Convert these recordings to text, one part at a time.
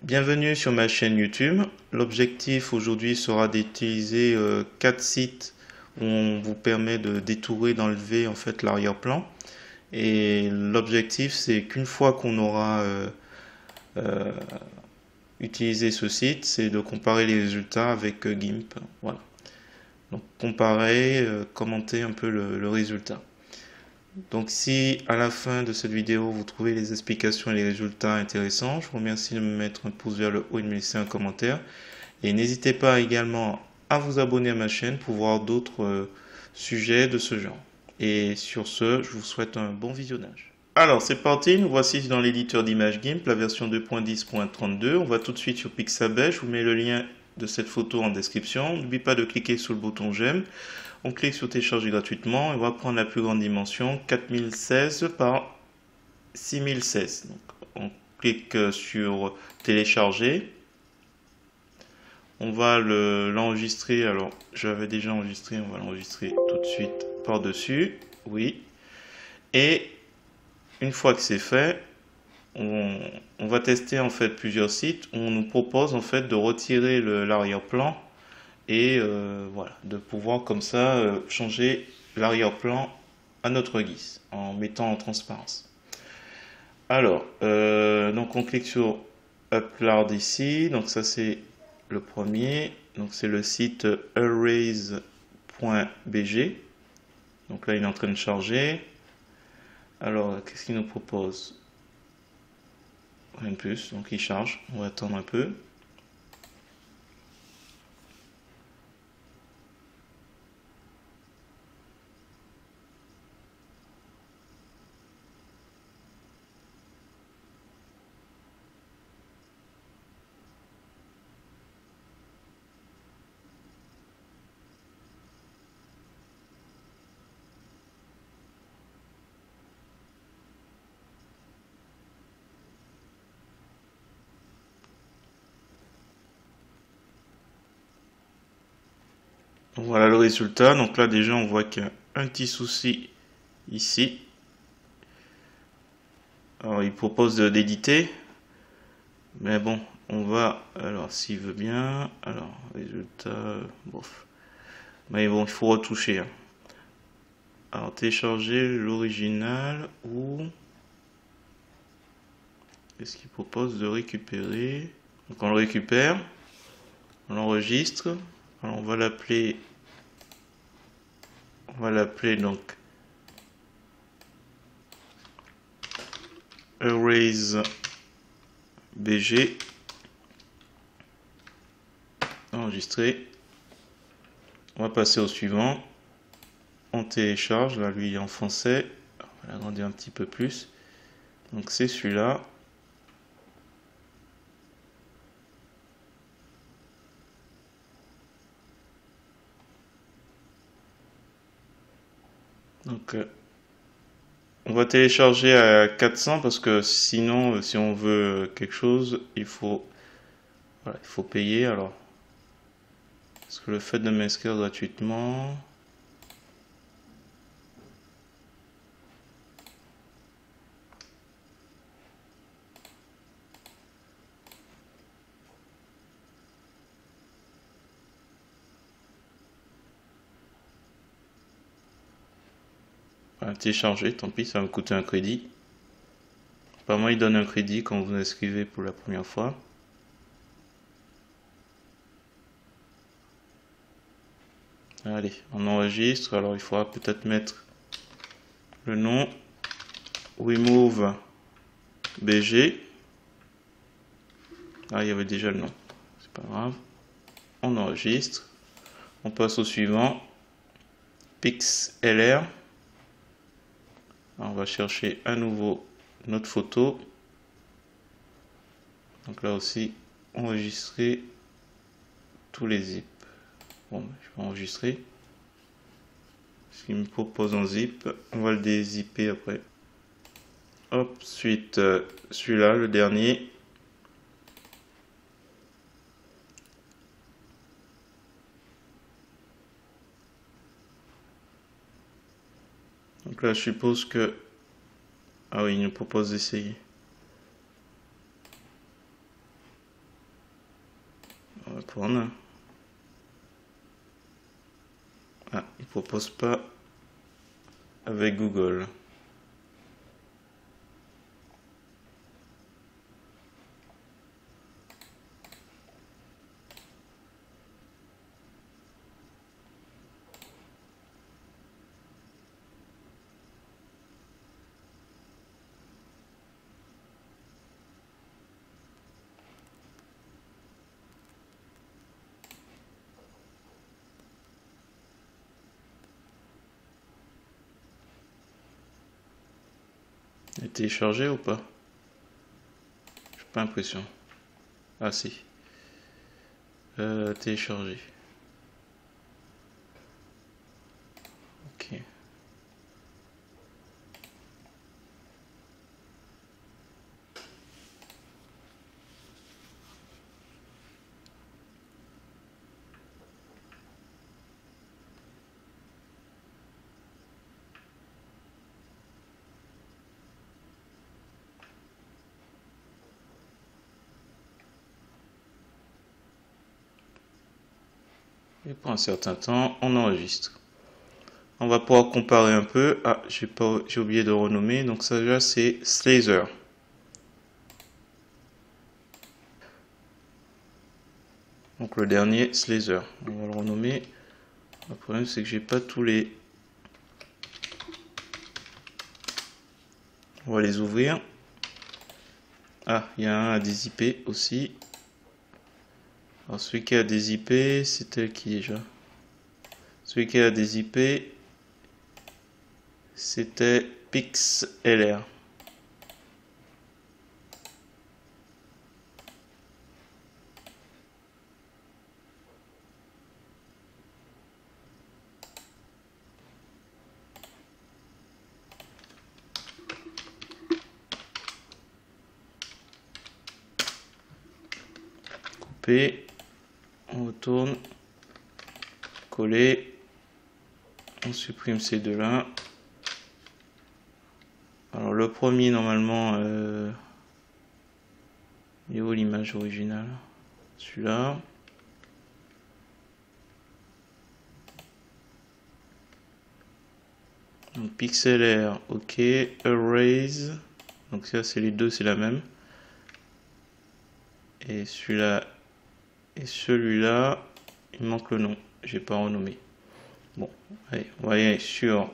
Bienvenue sur ma chaîne YouTube. L'objectif aujourd'hui sera d'utiliser 4 sites où on vous permet de détourer, d'enlever en fait l'arrière-plan. Et l'objectif c'est qu'une fois qu'on aura euh, utilisé ce site, c'est de comparer les résultats avec GIMP. Voilà. Donc comparer, commenter un peu le résultat. Donc si à la fin de cette vidéo vous trouvez les explications et les résultats intéressants, je vous remercie de me mettre un pouce vers le haut et de me laisser un commentaire. Et n'hésitez pas également à vous abonner à ma chaîne pour voir d'autres sujets de ce genre. Et sur ce, je vous souhaite un bon visionnage. Alors c'est parti, nous voici dans l'éditeur d'image GIMP, la version 2.10.32. On va tout de suite sur Pixabay, je vous mets le lien de cette photo en description. N'oubliez pas de cliquer sur le bouton j'aime. On clique sur télécharger gratuitement et on va prendre la plus grande dimension, 4016 par 6016. Donc, on clique sur télécharger. On va l'enregistrer. Alors, j'avais déjà enregistré, on va l'enregistrer tout de suite par-dessus. Oui. Et une fois que c'est fait, on va tester en fait plusieurs sites. On nous propose en fait de retirer l'arrière-plan et voilà, de pouvoir comme ça changer l'arrière-plan à notre guise en mettant en transparence. Alors, donc on clique sur Upload ici, donc ça c'est le premier, donc c'est le site erase.bg. Donc là il est en train de charger. Alors qu'est-ce qu'il nous propose? Rien de plus, donc il charge, on va attendre un peu. Donc voilà le résultat. Donc là déjà on voit qu'il y a un petit souci ici. Alors il propose d'éditer. Mais bon, on va. Alors s'il veut bien. Alors résultat. Bof. Mais bon, il faut retoucher, hein. Alors télécharger l'original ou est-ce qu'il propose de récupérer? Donc on le récupère, on l'enregistre. Alors on va l'appeler donc erase bg. Enregistrer. On va passer au suivant. On télécharge. Là lui il est en français. On va l'agrandir un petit peu plus. Donc c'est celui-là. Donc on va télécharger à 400 parce que sinon si on veut quelque chose voilà, il faut payer. Alors parce que le fait de m'inscrire gratuitement, voilà, télécharger, tant pis, ça va me coûter un crédit. Apparemment il donne un crédit quand vous inscrivez pour la première fois. Allez, on enregistre. Alors il faudra peut-être mettre le nom remove bg. Ah, il y avait déjà le nom, c'est pas grave. On enregistre. On passe au suivant, pixlr. Alors, on va chercher à nouveau notre photo. Donc là aussi, enregistrer tous les zips. Bon, je vais enregistrer. Ce qu'il me propose en zip, on va le dézipper après. Hop, suite celui-là, le dernier. Donc là, je suppose que... Ah oui, il nous propose d'essayer. va prendre. Ah, il propose pas avec Google. Il est téléchargé ou pas? J'ai pas l'impression. Ah si. Télécharger. Ok. Et pour un certain temps, on enregistre. On va pouvoir comparer un peu. Ah, j'ai oublié de renommer. Donc ça déjà c'est Slazer. Donc le dernier Slazer. On va le renommer. Le problème c'est que j'ai pas tous les. On va les ouvrir. Ah, il y a un à des IP aussi. Alors celui qui a des IP, c'était qui déjà? Celui qui a des IP, c'était PixLR. Couper, on retourne, coller, on supprime ces deux-là. Alors le premier normalement, il est où l'image originale? Celui-là. Donc PixLR, ok, Erase, donc ça c'est les deux, c'est la même. Et celui-là et celui-là, il manque le nom, j'ai pas renommé. Bon, allez, on va aller sur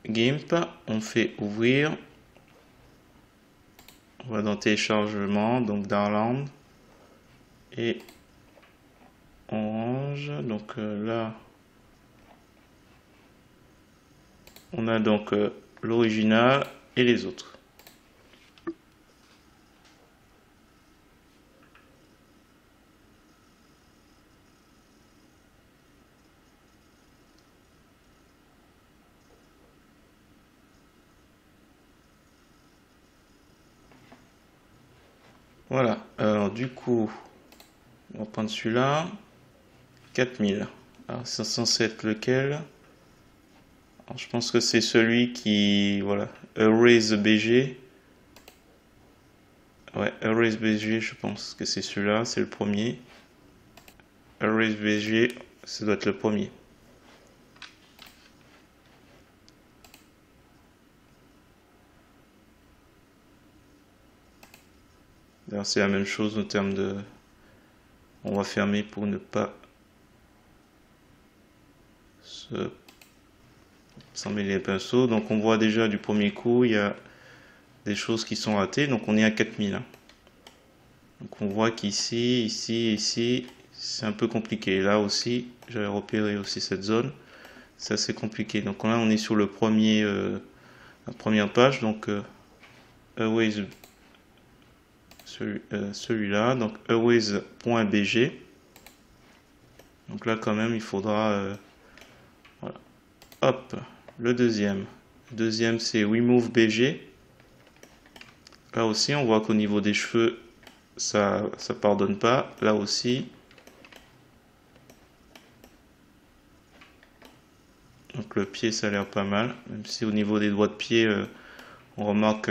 GIMP, on fait ouvrir. On va dans téléchargement, donc Darland et Orange. Donc là, on a donc l'original et les autres. Voilà, alors du coup, on va prendre celui-là, 4000. Alors c'est censé être lequel? Alors, je pense que c'est celui qui, voilà, Erase BG. Ouais, Erase BG, je pense que c'est celui-là, c'est le premier. Erase BG, ça doit être le premier. D'ailleurs, c'est la même chose en termes de... On va fermer pour ne pas s'en mêler les pinceaux. Donc on voit déjà du premier coup, il y a des choses qui sont ratées. Donc on est à 4000. Hein. Donc on voit qu'ici, ici, c'est un peu compliqué. Là aussi, j'avais repéré aussi cette zone. Ça c'est compliqué. Donc là on est sur le premier, la première page. Donc Airways, celui-là. Donc airways.bg. Donc là quand même il faudra... voilà. Hop, le deuxième. Le deuxième c'est Remove BG. Là aussi on voit qu'au niveau des cheveux, ça pardonne pas. Là aussi. Donc le pied ça a l'air pas mal. Même si au niveau des doigts de pied, on remarque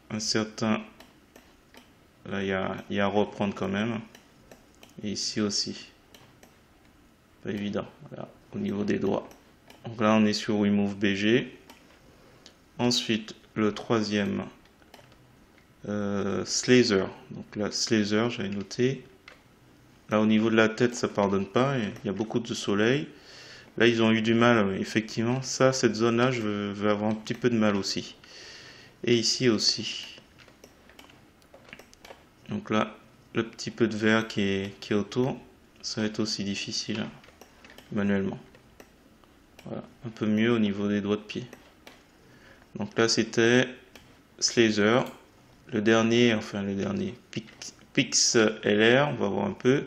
un certain... Là il y a à reprendre quand même. Et ici aussi. Pas évident. Voilà, au niveau des doigts. Donc là, on est sur Remove BG. Ensuite, le troisième, Slazer. Donc là, Slazer, j'avais noté. Là, au niveau de la tête, ça pardonne pas. Il y a beaucoup de soleil. Là, ils ont eu du mal, effectivement. Ça, cette zone-là, je vais avoir un petit peu de mal aussi. Et ici aussi. Donc là, le petit peu de vert qui est autour, ça va être aussi difficile, hein, manuellement. Voilà, un peu mieux au niveau des doigts de pied. Donc là, c'était Slazer. Le dernier, PixLR, on va voir un peu.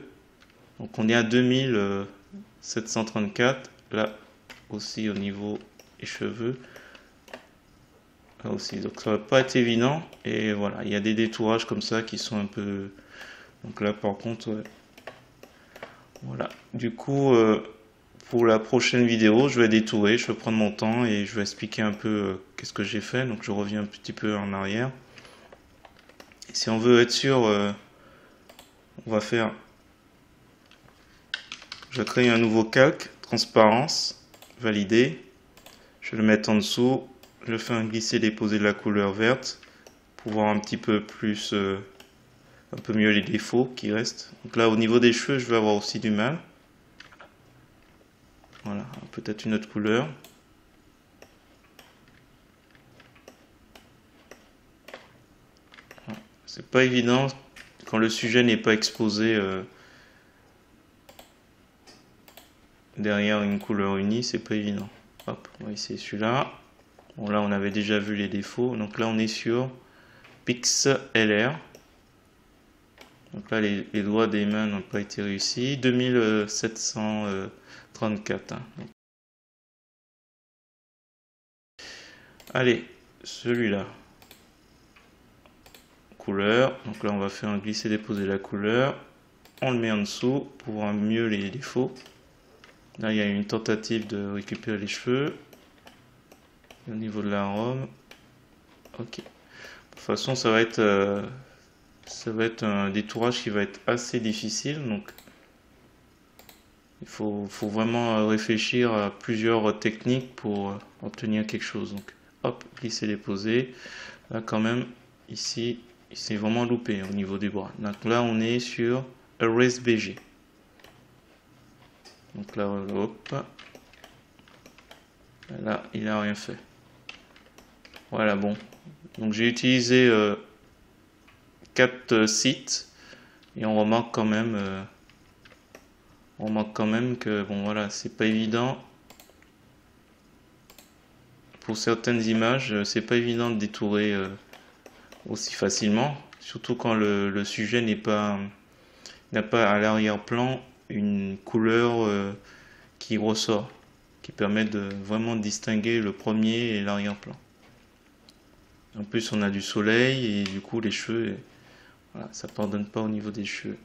Donc on est à 2734. Là aussi au niveau des cheveux. Là aussi, donc ça va pas être évident. Et voilà, il y a des détourages comme ça qui sont un peu... Donc là par contre, ouais. Voilà. Du coup, pour la prochaine vidéo, je vais détourer, je vais prendre mon temps et je vais expliquer un peu qu'est-ce que j'ai fait. Donc je reviens un petit peu en arrière. Et si on veut être sûr, on va faire... Je vais créer un nouveau calque, transparence, valider. Je vais le mettre en dessous. Je fais un glisser-déposer de la couleur verte pour voir un petit peu plus, un peu mieux les défauts qui restent. Donc là, au niveau des cheveux, je vais avoir aussi du mal. Voilà, peut-être une autre couleur. C'est pas évident quand le sujet n'est pas exposé derrière une couleur unie, c'est pas évident. Hop, on va essayer celui-là. Bon, là, on avait déjà vu les défauts. Donc là, on est sur PixLR. Donc là, les doigts des mains n'ont pas été réussis. 2734. Hein. Allez, celui-là. Couleur. Donc là, on va faire un glisser-déposer la couleur. On le met en dessous pour voir mieux les défauts. Là, il y a une tentative de récupérer les cheveux. Au niveau de la robe. Ok. De toute façon, ça va être un détourage qui va être assez difficile. Donc, il faut vraiment réfléchir à plusieurs techniques pour obtenir quelque chose. Donc, hop, glisser, déposer. Là, quand même, ici, il s'est vraiment loupé au niveau des bras. Donc là, on est sur Erase BG. Donc là, hop. Là, il n'a rien fait. Voilà, bon. Donc j'ai utilisé 4 sites et on remarque quand même que bon voilà, c'est pas évident pour certaines images, c'est pas évident de détourer aussi facilement, surtout quand le sujet n'a pas à l'arrière-plan une couleur qui ressort, qui permet de vraiment distinguer le premier et l'arrière-plan. En plus, on a du soleil et du coup, les cheveux, voilà, ça pardonne pas au niveau des cheveux.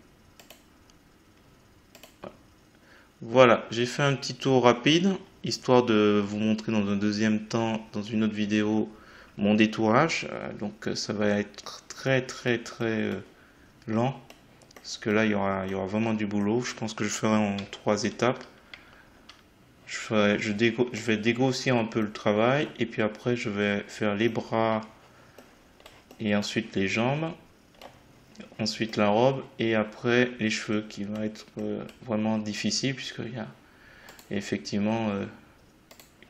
Voilà, j'ai fait un petit tour rapide, histoire de vous montrer dans un deuxième temps, dans une autre vidéo, mon détourage. Donc, ça va être très lent, parce que là, il y aura vraiment du boulot. Je pense que je ferai en 3 étapes. Je vais dégrossir un peu le travail, et puis après, je vais faire les bras et ensuite les jambes, ensuite la robe et après les cheveux qui va être vraiment difficile puisqu'il y a effectivement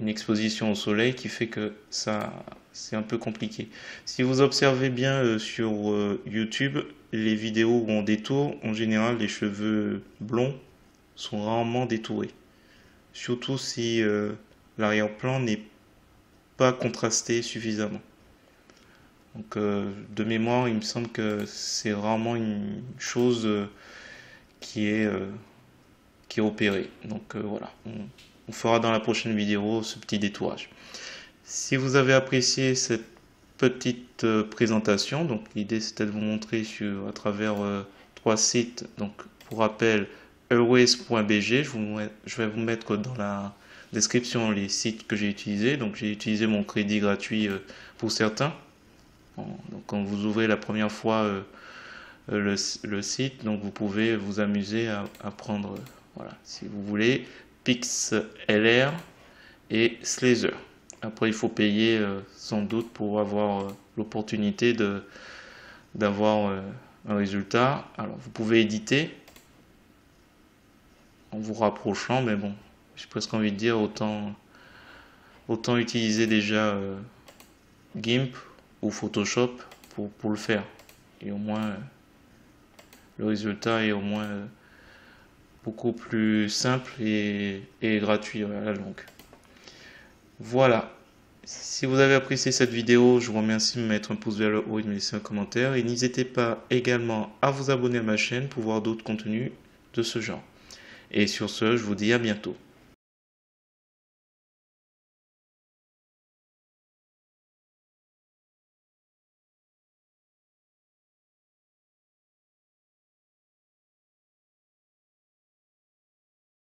une exposition au soleil qui fait que ça c'est un peu compliqué. Si vous observez bien sur YouTube, les vidéos où on détourne, en général les cheveux blonds sont rarement détourés. Surtout si l'arrière-plan n'est pas contrasté suffisamment. Donc de mémoire, il me semble que c'est rarement une chose qui est opérée. Donc voilà, on fera dans la prochaine vidéo ce petit détourage. Si vous avez apprécié cette petite présentation, donc l'idée c'était de vous montrer à travers 3 sites. Donc pour rappel, erase.bg, je vais vous mettre dans la description les sites que j'ai utilisés. Donc j'ai utilisé mon crédit gratuit pour certains. Donc quand vous ouvrez la première fois le site. Donc vous pouvez vous amuser à prendre, voilà, si vous voulez, PixLR et Slither. Après, il faut payer sans doute pour avoir l'opportunité d'avoir un résultat. Alors, vous pouvez éditer en vous rapprochant, mais bon, j'ai presque envie de dire autant utiliser déjà GIMP ou Photoshop pour le faire. Et au moins, le résultat est au moins beaucoup plus simple et gratuit à la longue. Voilà. Si vous avez apprécié cette vidéo, je vous remercie de me mettre un pouce vers le haut et de me laisser un commentaire. Et n'hésitez pas également à vous abonner à ma chaîne pour voir d'autres contenus de ce genre. Et sur ce, je vous dis à bientôt.